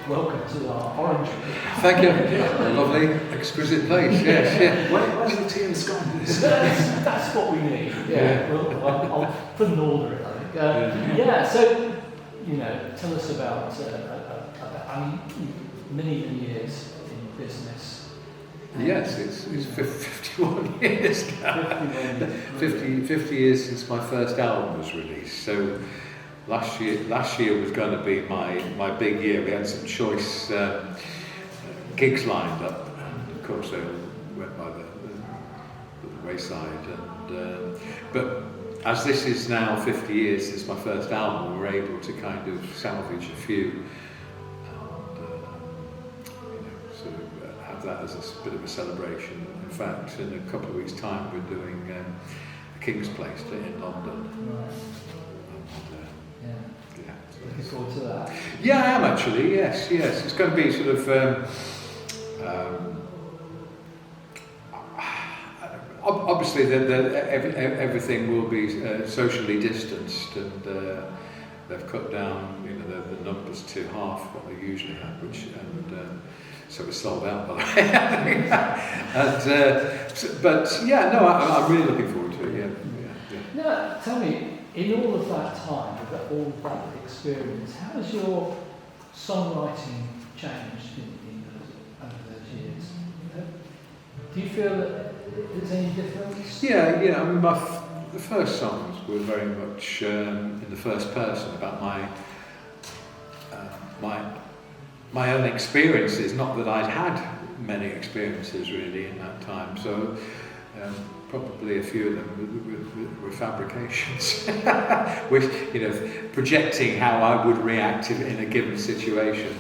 welcome to our orangery. Thank you. A lovely, exquisite place. Yes, yeah. Where's the tea and scones? That's what we need. Yeah. Well, I'll put an order in, I think. So, tell us about, many years in business. Yes, it's 51 years now. 50 years since my first album was released. So last year was going to be my big year. We had some choice gigs lined up, and of course they went by the wayside. But as this is now 50 years since my first album, we were able to kind of salvage a few. That as a bit of a celebration. In fact, in a couple of weeks' time, we're doing the King's Place in London. And, looking forward to that. Yeah, I am actually. Yes. It's going to be sort of. Obviously, everything will be socially distanced, and they've cut down, the numbers to half what they usually have, so it's sold out, by the way. I'm really looking forward to it. Yeah. Now, tell me, in all of that time, with all of that experience, how has your songwriting changed over those years? Do you feel that there's any difference? Yeah. I mean, the first songs were very much in the first person about my own experiences. Not that I'd had many experiences really in that time. So probably a few of them were fabrications, which projecting how I would react in a given situation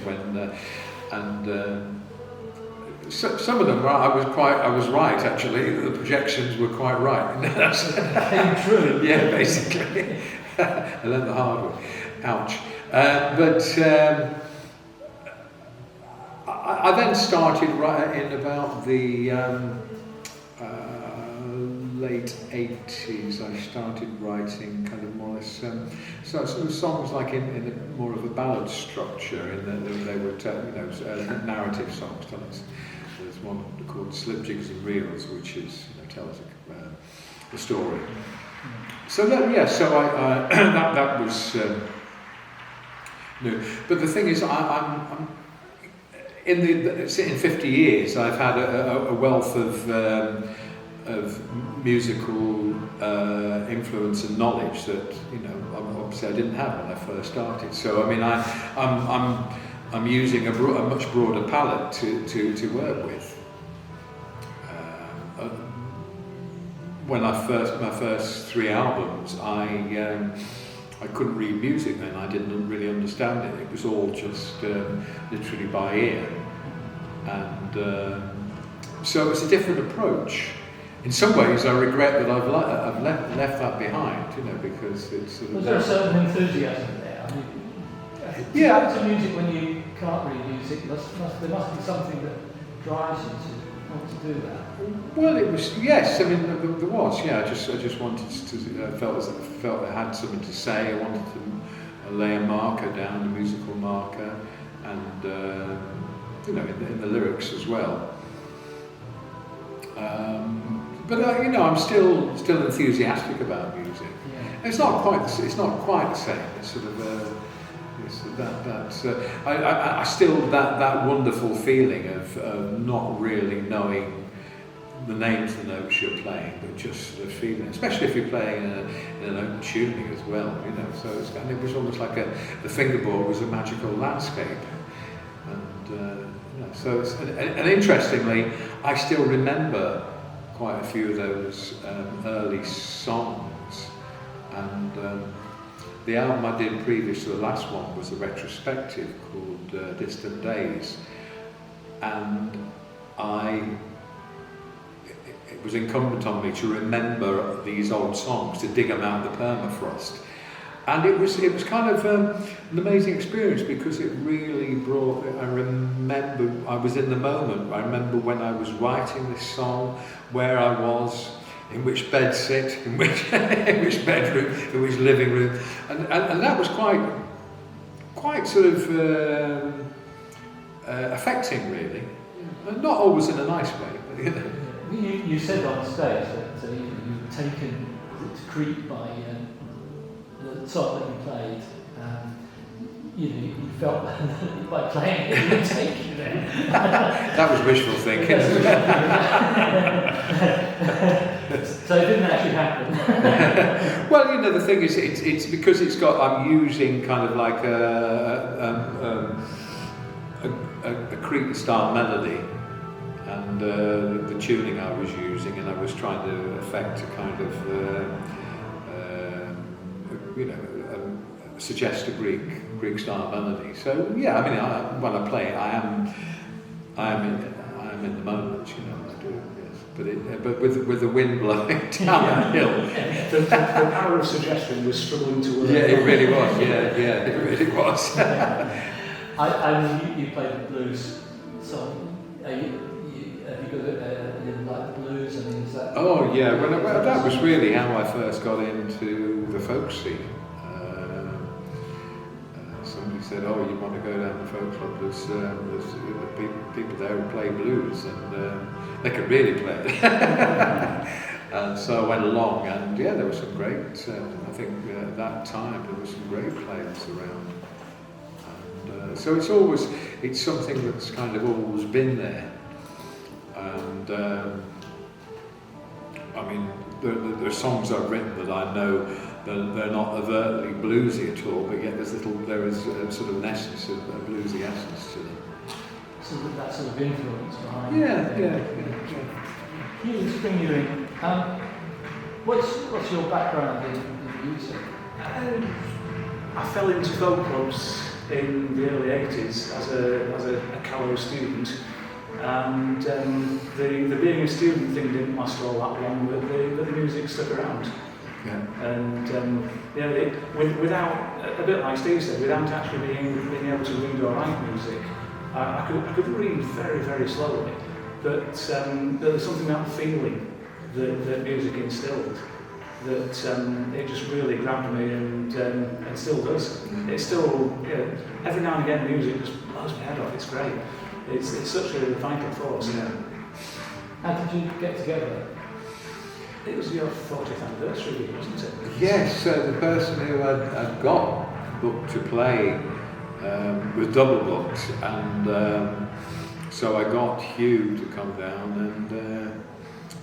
some of them I was right actually. The projections were quite right. Came true. Yeah, basically. I learned the hard way. Ouch. I then started in about the late 80s. I started writing kind of more or less sort of songs like in more of a ballad structure. They were narrative songs. There's one called Slip Jigs and Reels, which is tells a story. So that was new. But the thing is, I'm in 50 years, I've had a wealth of musical influence and knowledge that obviously I didn't have when I first started. So I mean, I'm using a much broader palette to work with. When my first 3 albums, I couldn't read music then. I didn't really understand it. It was all just literally by ear, and so it's a different approach. In some ways, I regret that I've left that behind. Because it's sort of. Was there a certain enthusiasm there? I mean, yeah. To music when you can't read music, there must be something that drives you to want to do that. Well, it was, yes. I mean, there was. Yeah, I just wanted to. Felt I had something to say. I wanted to lay a marker down, a musical marker, and in the lyrics as well. But I'm still enthusiastic about music. Yeah. It's not quite the same. It's sort of I still that wonderful feeling of not really knowing the names of the notes you're playing, but just sort of feeling, especially if you're playing in an open tuning as well. So it was almost like the fingerboard was a magical landscape, and so it's, and interestingly, I still remember quite a few of those early songs, and the album I did previous to the last one was a retrospective called Distant Days, and it was incumbent on me to remember these old songs, to dig them out of the permafrost. And it was kind of an amazing experience, because it really brought. I remember I was in the moment. I remember when I was writing this song, where I was, in which bed sit, in which bedroom, in which living room, and that was quite sort of affecting, really. Not always in a nice way, but you know. You said on stage that you were taken to Crete by the song that you played. You felt that by playing it, you were taken there. That was wishful thinking. So it didn't actually happen. Well, the thing is, it's because I'm using kind of like a Cretan style melody, and the tuning I was using, and I was trying to affect a kind of suggest a Greek style melody. So yeah, I mean, when I play it, I am in the moment, I do. Yes, but with the wind blowing down the hill. The power of suggestion was struggling to work. Yeah, it really was. Yeah, it really was. I mean, you played the blues song. Have you got like the blues? I mean, is that? Oh yeah, that was really how I first got into the folk scene. Somebody said, "Oh, you want to go down the folk club? There's people there who play blues, and they could really play it." And so I went along, and yeah, there were some great. I think at that time there were some great players around. So it's something that's kind of always been there, and I mean, there are songs I've written that I know they're not overtly bluesy at all, but yet there is sort of an essence, a bluesy essence to them. So that sort of influence behind. Yeah. Let's bring you in. What's your background in music? I fell into folk clubs in the early 80s as a callow student, and the being a student thing didn't last all that long, but the music stuck around. Yeah. And without, a bit like Steve said, without actually being able to read or write music, I could read very, very slowly, but there was something about the feeling that music instilled, that it just really grabbed me, and still does. It's still, every now and again music just blows my head off. It's great. It's such a vital force. Yeah. How did you get together? It was your 40th anniversary, wasn't it? Yes, the person who I'd got booked to play was double booked, and so I got Hugh to come down, and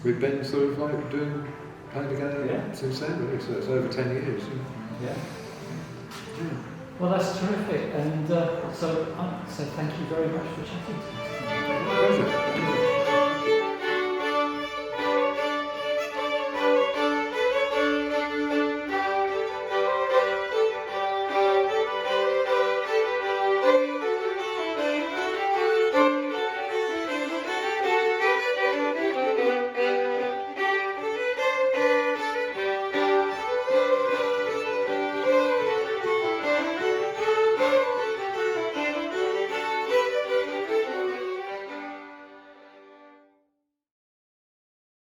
we've been sort of like playing together since then, really. So it's over 10 years. Yeah. Well, that's terrific, and so thank you very much for chatting to us. Pleasure.